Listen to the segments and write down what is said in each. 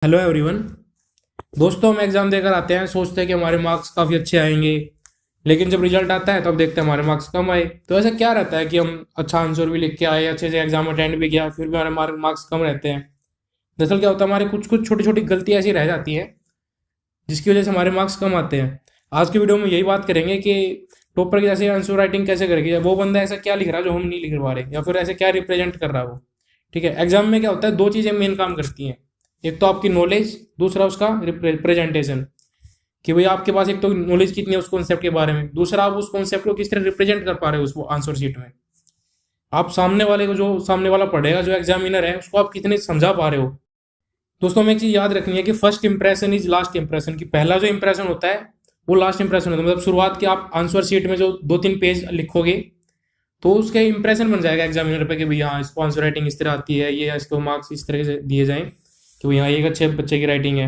Hello everyone. दोस्तों, हम exam देकर आते हैं, सोचते हैं कि हमारे मार्क्स काफ़ी अच्छे आएंगे। लेकिन जब रिजल्ट आता है तब देखते हैं हमारे मार्क्स कम आए। तो ऐसा क्या रहता है कि हम अच्छा आंसर भी लिख के आए, अच्छे से एग्जाम अटेंड भी किया, फिर भी हमारे मार्क्स कम रहते हैं। दरअसल क्या होता है, हमारी कुछ कुछ छोटी छोटी गलतियाँ ऐसी रह जाती हैं जिसकी वजह से हमारे मार्क्स कम आते हैं। आज की वीडियो में यही बात करेंगे कि टॉपर की जैसे आंसर राइटिंग कैसे करेगी, वो बंदा ऐसा क्या लिख रहा है जो हम नहीं लिख पा रहे, या फिर ऐसे क्या रिप्रेजेंट कर रहा है वो। ठीक है, एग्जाम में क्या होता है, दो चीज़ें मेन काम करती हैं। एक तो आपकी नॉलेज, दूसरा उसका रिप्रेजेंटेशन। कि भाई आपके पास एक तो नॉलेज कितनी है उस कॉन्सेप्ट के बारे में, दूसरा आप उस कॉन्सेप्ट को किस तरह रिप्रेजेंट कर पा रहे हो उस आंसर शीट में। आप सामने वाले को, जो सामने वाला पढ़ेगा, जो एग्जामिनर है, उसको आप कितने समझा पा रहे हो। दोस्तों, हमें एक चीज याद रखनी है कि first impression is last impression. की पहला जो इंप्रेशन होता है वो लास्ट इंप्रेशन होता है। मतलब शुरुआत के आप आंसर शीट में जो 2-3 पेज लिखोगे तो उसके इंप्रेशन बन जाएगा एग्जामिनर पे कि भाई हाँ, इसको आंसर राइटिंग इस तरह आती है, ये इसको मार्क्स इस तरह से दिए जाएं कि भाई हाँ, एक अच्छे बच्चे की राइटिंग है।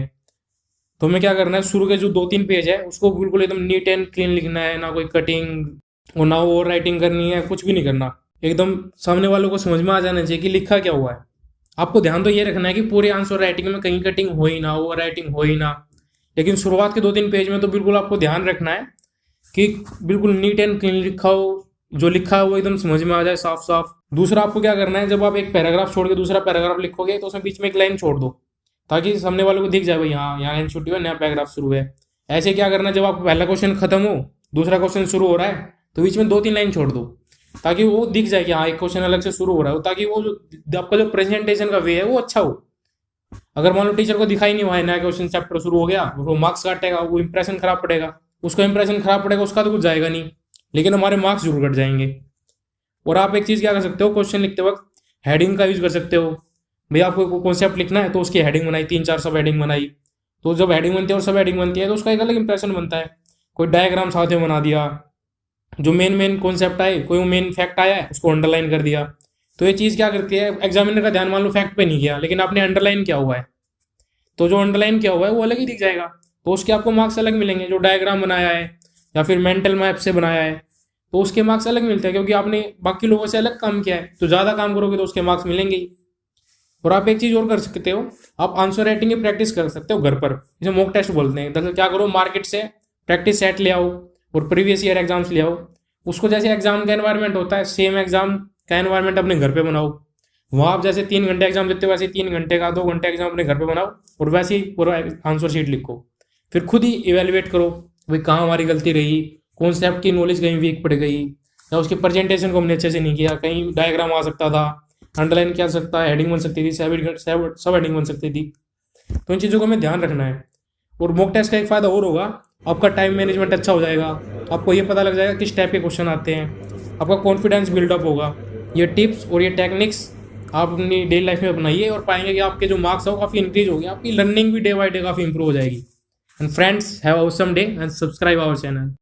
तो हमें क्या करना है, शुरू के जो 2-3 पेज है उसको बिल्कुल एकदम नीट एंड क्लीन लिखना है, ना कोई कटिंग और ना ओवर राइटिंग करनी है, कुछ भी नहीं करना। एकदम सामने वालों को समझ में आ जाना चाहिए कि लिखा क्या हुआ है। आपको ध्यान तो ये रखना है कि पूरे आंसर राइटिंग में कहीं कटिंग हो ही ना, ओवर राइटिंग हो ही ना। लेकिन शुरुआत के 2-3 पेज में तो बिल्कुल आपको ध्यान रखना है कि बिल्कुल नीट एंड क्लीन लिखा हो, जो लिखा है वो एकदम समझ में आ जाए साफ साफ। दूसरा आपको क्या करना है, जब आप एक पैराग्राफ छोड़ के दूसरा पैराग्राफ लिखोगे तो उसमें बीच में एक लाइन छोड़ दो, ताकि सामने वालों को दिख जाए भाई हाँ, यहाँ लाइन छुट्टी हुई है, नया पैराग्राफ शुरू है। ऐसे क्या करना है, जब आपका पहला क्वेश्चन खत्म हो, दूसरा क्वेश्चन शुरू हो रहा है, तो बीच में 2-3 लाइन छोड़ दो, ताकि वो दिख जाए कि हाँ, एक क्वेश्चन अलग से शुरू हो रहा है, ताकि वो जो आपका जो प्रेजेंटेशन का वे है वो अच्छा हो। अगर मान लो टीचर को दिखाई नहीं हुआ है, नया क्वेश्चन चैप्टर शुरू हो गया, वो मार्क्स काटेगा, वो इंप्रेशन खराब पड़ेगा। उसका इंप्रेशन खराब पड़ेगा, उसका तो कुछ जाएगा नहीं, लेकिन हमारे मार्क्स जरूर कट जाएंगे। और आप एक चीज़ क्या कर सकते हो, क्वेश्चन लिखते वक्त हेडिंग का यूज कर सकते हो। भाई आपको कॉन्सेप्ट लिखना है तो उसकी हेडिंग बनाई, 3-4 सब हेडिंग बनाई। तो जब हेडिंग बनती है और सब हेडिंग बनती है तो उसका एक अलग इंप्रेशन बनता है। कोई डायग्राम साथ में बना दिया, जो मेन मेन कॉन्सेप्ट आए, कोई मेन फैक्ट आया है उसको अंडरलाइन कर दिया। तो ये चीज़ क्या करती है, एग्जामिनर का ध्यान मान लो फैक्ट पे नहीं गया, लेकिन आपने अंडरलाइन किया हुआ है, तो जो अंडरलाइन किया हुआ है वो अलग ही दिख जाएगा। तो उसके आपको मार्क्स अलग मिलेंगे। जो डायग्राम बनाया है या फिर मेंटल मैप से बनाया है, तो उसके मार्क्स अलग मिलते हैं, क्योंकि आपने बाकी लोगों से अलग काम किया है। तो ज़्यादा काम करोगे तो उसके मार्क्स मिलेंगे ही। और आप एक चीज़ और कर सकते हो, आप आंसर राइटिंग की प्रैक्टिस कर सकते हो घर पर, इसे मॉक टेस्ट बोलते हैं। दरअसल क्या करो, मार्केट से प्रैक्टिस सेट ले आओ और प्रीवियस ईयर एग्जाम्स ले आओ। उसको जैसे एग्जाम का एनवायरनमेंट होता है, सेम एग्जाम का एनवायरनमेंट अपने घर पे बनाओ। वहाँ आप जैसे 3 घंटे एग्जाम देते हो, वैसे 3 घंटे का 2 घंटे एग्जाम अपने घर पे बनाओ और वैसे ही पूरा आंसर शीट लिखो। फिर खुद ही इवेलुएट करो भाई कहाँ हमारी गलती रही, कॉन्सेप्ट की नॉलेज कहीं वीक पड़ गई, या उसके प्रेजेंटेशन को हमने अच्छे से नहीं किया, कहीं डायग्राम आ सकता था, अंडरलाइन किया सकता है, हेडिंग बन सकती थी, सब हेडिंग बन सकती थी। तो इन चीज़ों को हमें ध्यान रखना है। और मॉक टेस्ट का एक फ़ायदा और होगा, आपका टाइम मैनेजमेंट अच्छा हो जाएगा। आपको ये पता लग जाएगा किस टाइप के क्वेश्चन आते हैं, आपका कॉन्फिडेंस बिल्डअप होगा। ये टिप्स और ये टेक्निक्स आप अपनी डेली लाइफ में अपनाइए और पाएंगे कि आपके जो मार्क्स है वो काफ़ी इंक्रीज हो गया, आपकी लर्निंग भी डे बाई डे काफ़ी इंप्रूव हो जाएगी। And friends, have a awesome day and subscribe our channel.